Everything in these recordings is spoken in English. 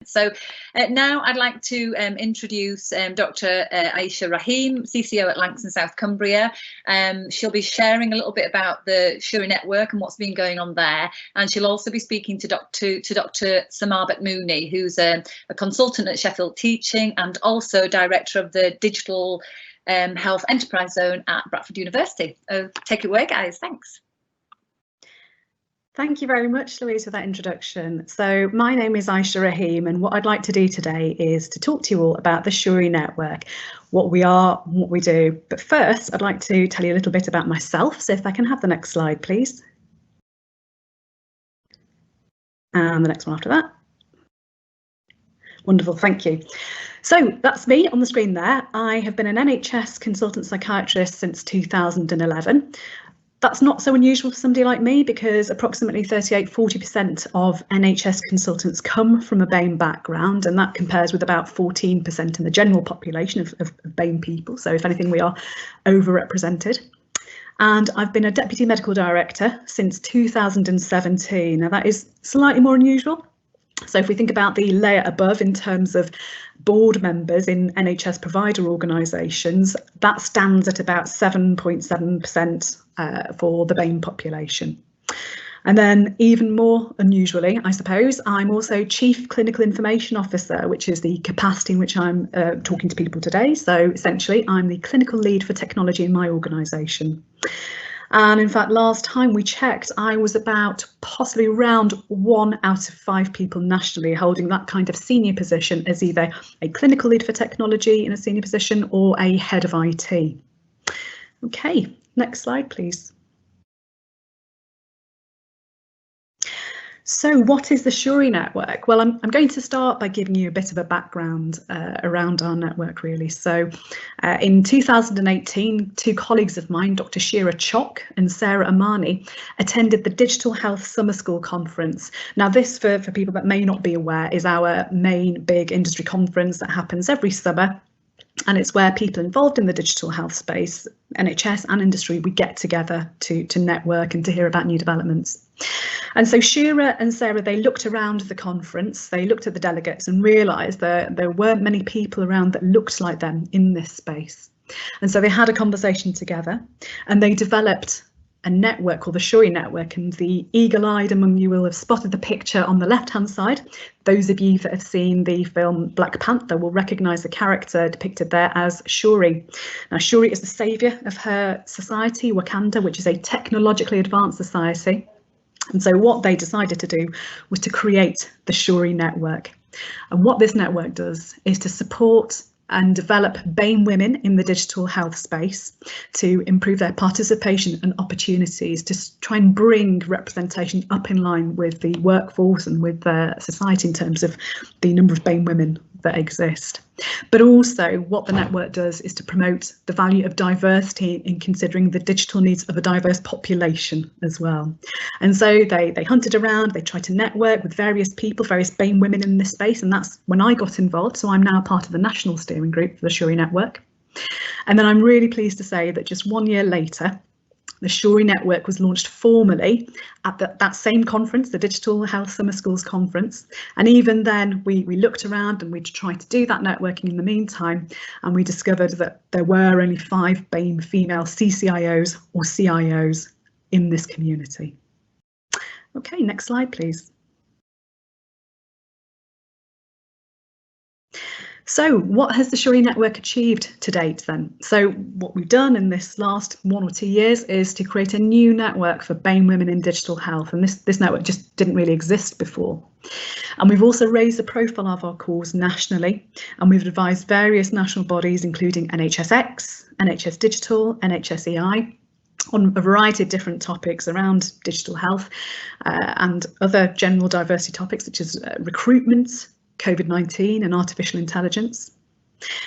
So now I'd like to introduce Dr Ayesha Rahim, CCO at Langston South Cumbria. She'll be sharing a little bit about the Shuri Network and what's been going on there, and she'll also be speaking to Dr Samar Betmouni, who's a consultant at Sheffield Teaching and also director of the Digital Health Enterprise Zone at Bradford University. Take it away, guys. Thanks. Thank you very much, Louise, for that introduction. So my name is Ayesha Rahim, and what I'd like to do today is to talk to you all about the Shuri Network, what we are, what we do. But first, I'd like to tell you a little bit about myself. So if I can have the next slide, please. And the next one after that. Wonderful, thank you. So that's me on the screen there. I have been an NHS consultant psychiatrist since 2011. That's not so unusual for somebody like me because approximately 38–40% of NHS consultants come from a BAME background, and that compares with about 14% in the general population of BAME people. So if anything, we are overrepresented. And I've been a deputy medical director since 2017. Now that is slightly more unusual. So if we think about the layer above in terms of board members in NHS provider organisations, that stands at about 7.7% for the BAME population. And then even more unusually, I suppose, I'm also Chief Clinical Information Officer, which is the capacity in which I'm talking to people today. So essentially, I'm the clinical lead for technology in my organisation. And in fact, last time we checked, I was about possibly around 1 out of 5 people nationally holding that kind of senior position as either a clinical lead for technology in a senior position or a head of IT. Okay, next slide, please. So what is the Shuri Network? Well, I'm going to start by giving you a bit of a background around our network, really. So in 2018, 2 colleagues of mine, Dr Shira Chock and Sarah Amani, attended the Digital Health Summer School Conference. Now this, for people that may not be aware, is our main big industry conference that happens every summer. And it's where people involved in the digital health space, NHS and industry, we get together to network and to hear about new developments. And so Shira and Sarah, they looked around the conference, they looked at the delegates and realised that there weren't many people around that looked like them in this space. And so they had a conversation together and they developed a network called the Shuri Network, and the eagle-eyed among you will have spotted the picture on the left-hand side. Those of you that have seen the film Black Panther will recognise the character depicted there as Shuri. Now, Shuri is the saviour of her society, Wakanda, which is a technologically advanced society. And so what they decided to do was to create the Shuri Network. And what this network does is to support and develop BAME women in the digital health space to improve their participation and opportunities, to try and bring representation up in line with the workforce and with society in terms of the number of BAME women that exist. But also what the network does is to promote the value of diversity in considering the digital needs of a diverse population as well. And so they hunted around, they tried to network with various people, various BAME women in this space, and that's when I got involved. So I'm now part of the national steering group for the Shuri Network. And then I'm really pleased to say that just 1 year later, the Shuri Network was launched formally at that same conference, the Digital Health Summer Schools Conference. And even then we looked around and we tried to do that networking in the meantime, and we discovered that there were only 5 BAME female CCIOs or CIOs in this community. Okay, next slide, please. So what has the Shuri Network achieved to date then? So what we've done in this last 1 or 2 years is to create a new network for BAME women in digital health, and this network just didn't really exist before. And we've also raised the profile of our cause nationally, and we've advised various national bodies including NHSX, NHS Digital, NHSEI, on a variety of different topics around digital health and other general diversity topics such as recruitment, COVID-19 and artificial intelligence.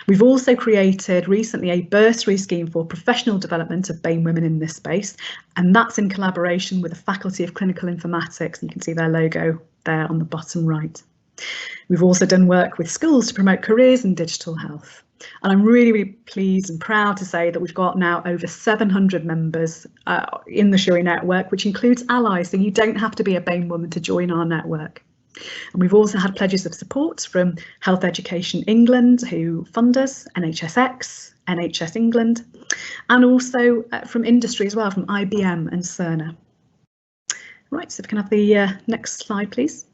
We've also created recently a bursary scheme for professional development of BAME women in this space, and that's in collaboration with the Faculty of Clinical Informatics. You can see their logo there on the bottom right. We've also done work with schools to promote careers in digital health. And I'm really, really pleased and proud to say that we've got now over 700 members in the Shuri Network, which includes allies, so you don't have to be a BAME woman to join our network. And we've also had pledges of support from Health Education England, who fund us, NHSX, NHS England, and also from industry as well, from IBM and Cerner. Right, so if we can have the next slide, please.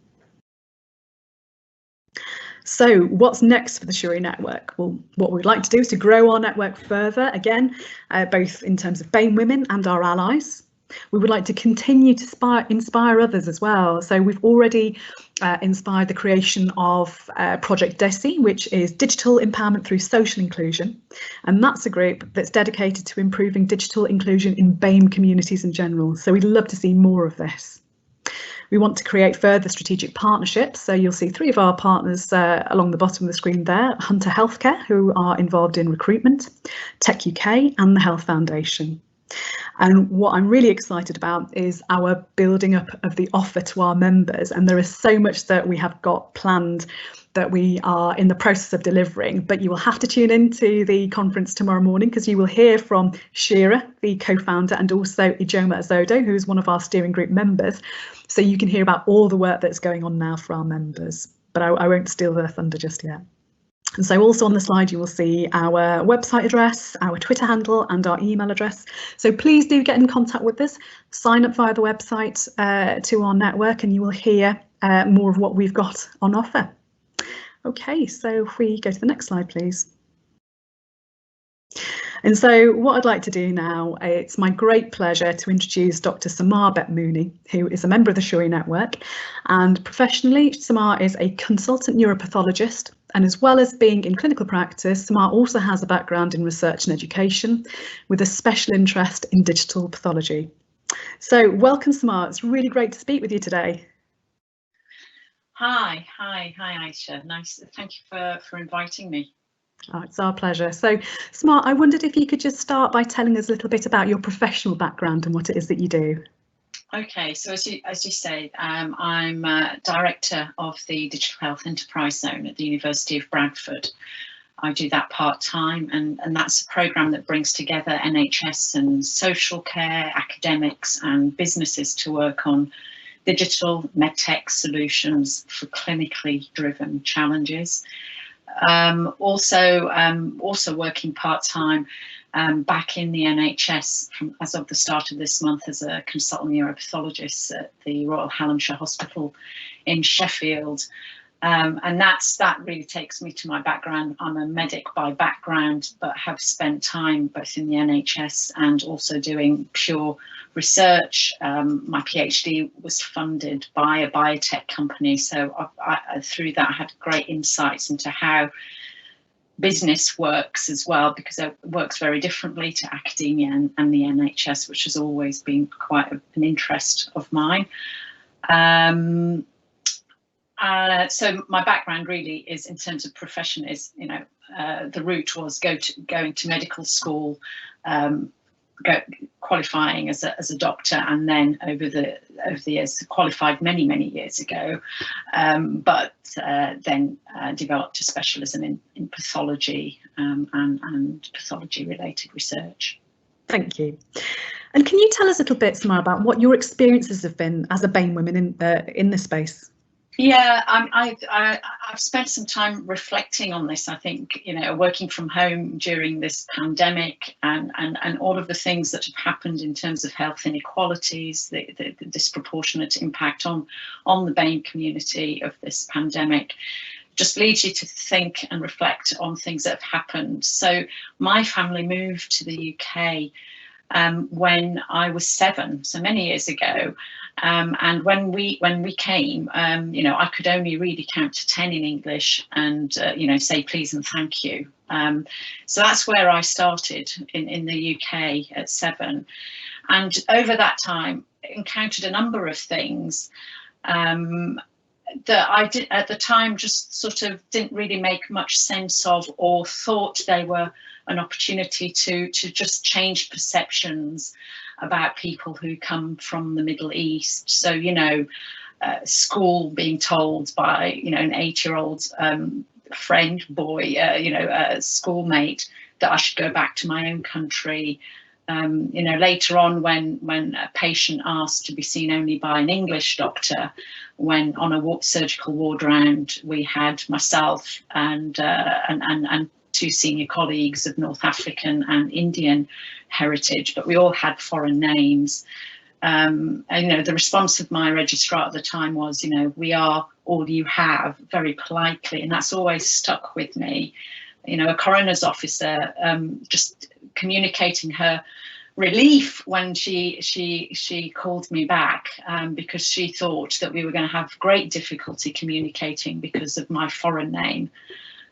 So what's next for the Shuri Network? Well, what we'd like to do is to grow our network further, again, both in terms of BAME women and our allies. We would like to continue to inspire others as well. So we've already inspired the creation of Project DESI, which is Digital Empowerment Through Social Inclusion. And that's a group that's dedicated to improving digital inclusion in BAME communities in general. So we'd love to see more of this. We want to create further strategic partnerships. So you'll see 3 of our partners along the bottom of the screen there: Hunter Healthcare, who are involved in recruitment, Tech UK and the Health Foundation. And what I'm really excited about is our building up of the offer to our members. And there is so much that we have got planned that we are in the process of delivering, but you will have to tune into the conference tomorrow morning, because you will hear from Shira, the co-founder, and also Ijoma Azodo, who is one of our steering group members. So you can hear about all the work that's going on now for our members, but I won't steal their thunder just yet. And so also on the slide, you will see our website address, our Twitter handle and our email address. So please do get in contact with us, sign up via the website to our network, and you will hear more of what we've got on offer. OK, so if we go to the next slide, please. And so what I'd like to do now, it's my great pleasure to introduce Dr Samar Betmouni, who is a member of the Shuri Network. And professionally, Samar is a consultant neuropathologist. And as well as being in clinical practice, Samar also has a background in research and education with a special interest in digital pathology. So welcome, Samar. It's really great to speak with you today. Hi, Ayesha. Nice. Thank you for inviting me. Oh, it's our pleasure. So, Samar, I wondered if you could just start by telling us a little bit about your professional background and what it is that you do. Okay, so as you say, I'm director of the Digital Health Enterprise Zone at the University of Bradford. I do that part-time, and that's a programme that brings together NHS and social care, academics and businesses to work on digital medtech solutions for clinically driven challenges. Also working part-time back in the NHS as of the start of this month as a consultant neuropathologist at the Royal Hallamshire Hospital in Sheffield. And that really takes me to my background. I'm a medic by background, but have spent time both in the NHS and also doing pure research. My PhD was funded by a biotech company, so I through that I had great insights into how business works as well, because it works very differently to academia and the NHS, which has always been quite an interest of mine. So my background really is, in terms of profession, is, you know, the route was going to medical school, qualifying as a doctor, and then over the years qualified many years ago, but then developed a specialism in pathology and pathology related research. Thank you. And can you tell us a little bit more about what your experiences have been as a BAME woman in this space? Yeah, I've spent some time reflecting on this. I think, you know, working from home during this pandemic and all of the things that have happened in terms of health inequalities, the disproportionate impact on the BAME community of this pandemic, just leads you to think and reflect on things that have happened. So my family moved to the UK when I was 7, so many years ago. And when we came, you know, I could only really count to 10 in English and, you know, say please and thank you. So that's where I started in the UK at 7. And over that time, encountered a number of things that I did at the time just sort of didn't really make much sense of, or thought they were an opportunity to just change perceptions about people who come from the Middle East. So, you know, school being told by, you know, an 8-year-old friend, boy, you know, a schoolmate, that I should go back to my own country, You know, later on, when a patient asked to be seen only by an English doctor, when on a surgical ward round, we had myself and 2 senior colleagues of North African and Indian heritage, but we all had foreign names. And, you know, the response of my registrar at the time was, you know, "We are all you have," very politely, and that's always stuck with me. You know, a coroner's officer just communicating her relief when she called me back, because she thought that we were going to have great difficulty communicating because of my foreign name.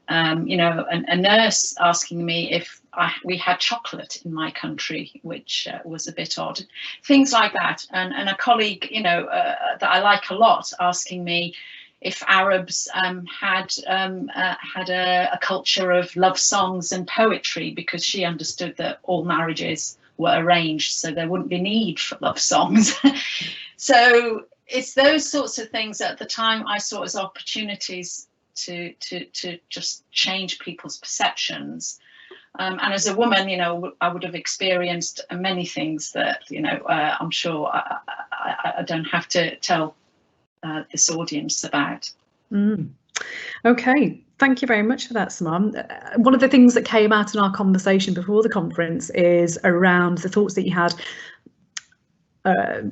You know, a nurse asking me if we had chocolate in my country, which was a bit odd. Things like that. And a colleague, you know, that I like a lot, asking me if Arabs had a culture of love songs and poetry, because she understood that all marriages were arranged, so there wouldn't be need for love songs. So it's those sorts of things at the time I saw as opportunities to just change people's perceptions. And as a woman, you know, I would have experienced many things that, you know, I'm sure I don't have to tell this audience about. Okay, thank you very much for that, Samar. One of the things that came out in our conversation before the conference is around the thoughts that you had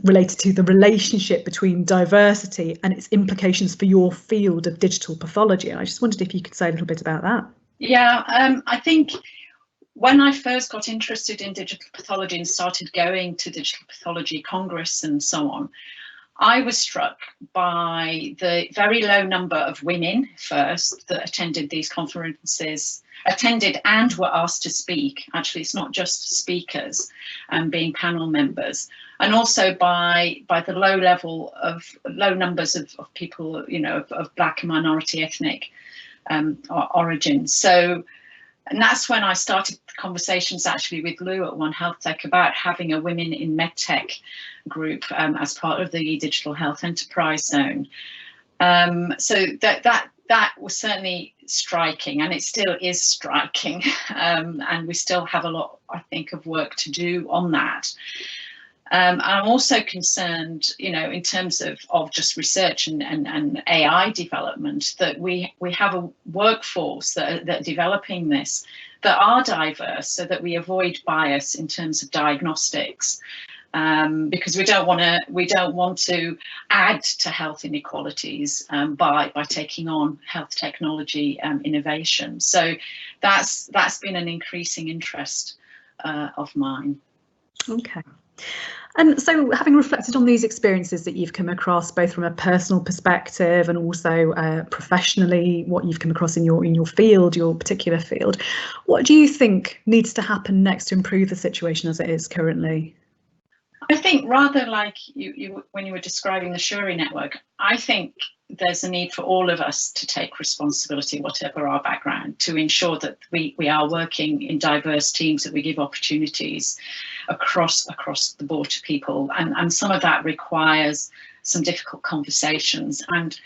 related to the relationship between diversity and its implications for your field of digital pathology. And I just wondered if you could say a little bit about that. Yeah, I think when I first got interested in digital pathology and started going to Digital Pathology Congress and so on, I was struck by the very low number of women first that attended these conferences, attended and were asked to speak. Actually, it's not just speakers being panel members, and also by the low numbers of people, you know, of Black and minority ethnic origins. So, and that's when I started conversations actually with Lou at One Health Tech about having a Women in MedTech group as part of the Digital Health Enterprise Zone. So that was certainly striking, and it still is striking, and we still have a lot, I think, of work to do on that. I'm also concerned, you know, in terms of just research and AI development, that we have a workforce that are developing this, that are diverse, so that we avoid bias in terms of diagnostics, because we don't want to add to health inequalities by taking on health technology innovation. So that's been an increasing interest of mine. Okay. And so, having reflected on these experiences that you've come across, both from a personal perspective and also professionally, what you've come across in your field, your particular field, what do you think needs to happen next to improve the situation as it is currently? I think, rather like you when you were describing the Shuri Network, I think there's a need for all of us to take responsibility, whatever our background, to ensure that we are working in diverse teams, that we give opportunities across the board to people, and some of that requires some difficult conversations, and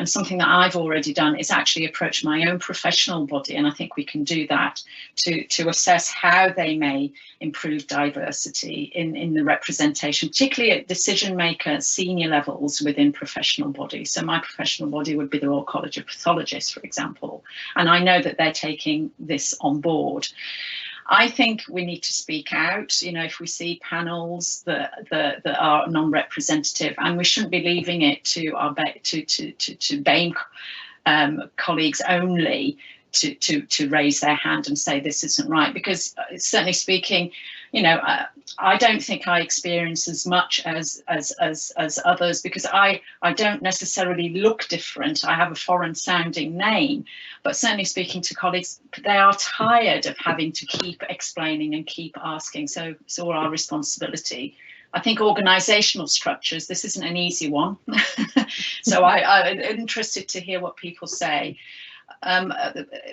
something that I've already done is actually approach my own professional body, and I think we can do that to assess how they may improve diversity in the representation, particularly at decision maker senior levels within professional bodies. So my professional body would be the Royal College of Pathologists, for example, and I know that they're taking this on board. I think we need to speak out, you know, if we see panels that are non-representative, and we shouldn't be leaving it to our BAME colleagues only to raise their hand and say this isn't right, because certainly speaking, you know, I don't think I experience as much as others, because I don't necessarily look different. I have a foreign sounding name, but certainly speaking to colleagues, they are tired of having to keep explaining and keep asking. So it's all our responsibility. I think organisational structures, this isn't an easy one. So I'm interested to hear what people say.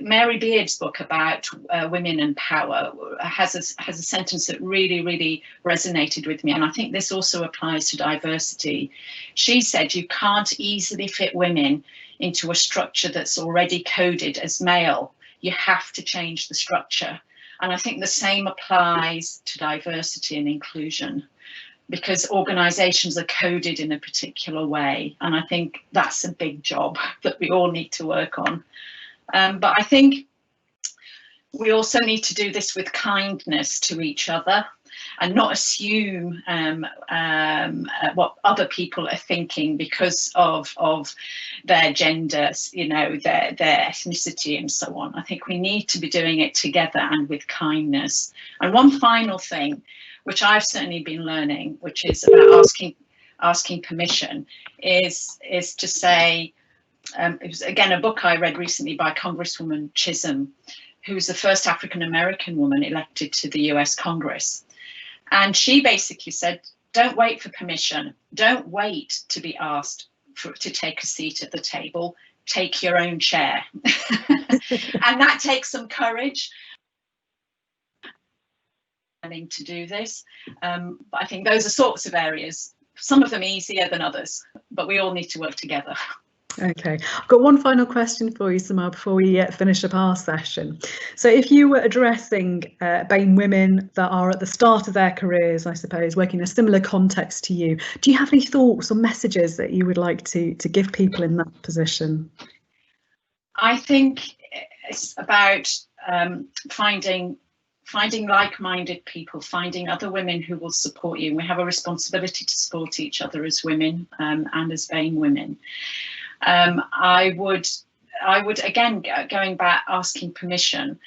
Mary Beard's book about women and power has a sentence that really resonated with me, and I think this also applies to diversity. She said, you can't easily fit women into a structure that's already coded as male. You have to change the structure. And I think the same applies to diversity and inclusion, because organisations are coded in a particular way. And I think that's a big job that we all need to work on. But I think we also need to do this with kindness to each other, and not assume what other people are thinking because of their gender, you know, their ethnicity and so on. I think we need to be doing it together and with kindness. And one final thing, which I've certainly been learning, which is about asking permission, is to say, it was again a book I read recently by Congresswoman Chisholm, who's the first African-American woman elected to the US Congress. And she basically said, don't wait for permission. Don't wait to be asked to take a seat at the table. Take your own chair. And that takes some courage to do this. But I think those are sorts of areas, some of them easier than others, but we all need to work together. Okay, I've got one final question for you, Samar, before we finish up our session. So if you were addressing BAME women that are at the start of their careers, I suppose, working in a similar context to you, do you have any thoughts or messages that you would like to give people in that position? I think it's about finding like-minded people, finding other women who will support you. We have a responsibility to support each other as women and as BAME women. I would again, going back, asking permission,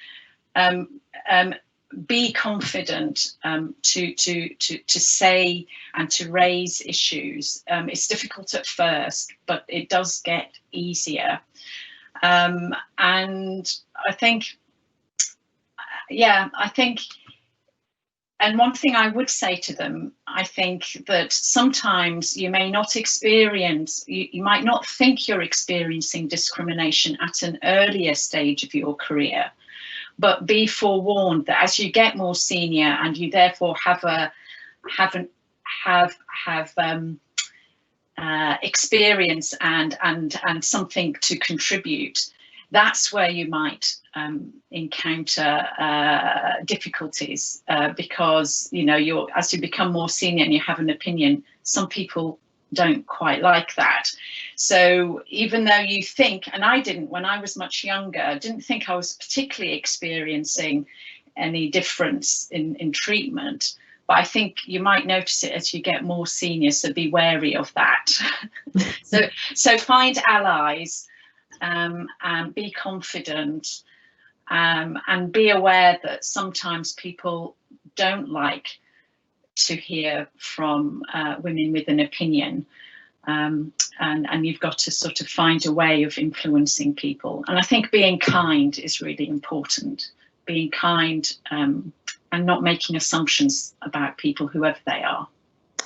be confident to say and to raise issues. It's difficult at first, but it does get easier. And I think, yeah, and one thing I would say to them, I think that sometimes you may not experience, you might not think you're experiencing discrimination at an earlier stage of your career, but be forewarned that as you get more senior and you therefore have experience and something to contribute, that's where you might encounter difficulties, because, you know, as you become more senior and you have an opinion, some people don't quite like that. So even though you think, and I didn't when I was much younger, I didn't think I was particularly experiencing any difference in treatment, but I think you might notice it as you get more senior, so be wary of that. so find allies, and be confident, and be aware that sometimes people don't like to hear from women with an opinion, and you've got to sort of find a way of influencing people. And I think being kind is really important, being kind, and not making assumptions about people, whoever they are.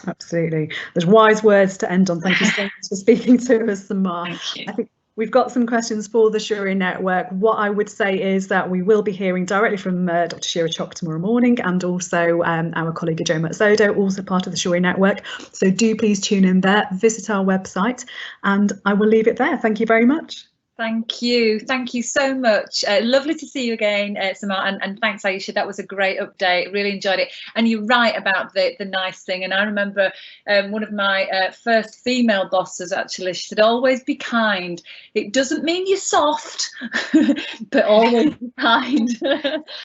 Absolutely. There's wise words to end on. Thank you so much for speaking to us, Samar. Thank you. I think we've got some questions for the Shuri Network. What I would say is that we will be hearing directly from Dr. Shuri Chock tomorrow morning, and also our colleague Joe Matsodo, also part of the Shuri Network. So do please tune in there, visit our website, and I will leave it there. Thank you very much. Thank you so much. Lovely to see you again, Samar, and thanks, Ayesha. That was a great update, really enjoyed it. And you're right about the nice thing, and I remember one of my first female bosses actually, she said, always be kind. It doesn't mean you're soft, but always be kind.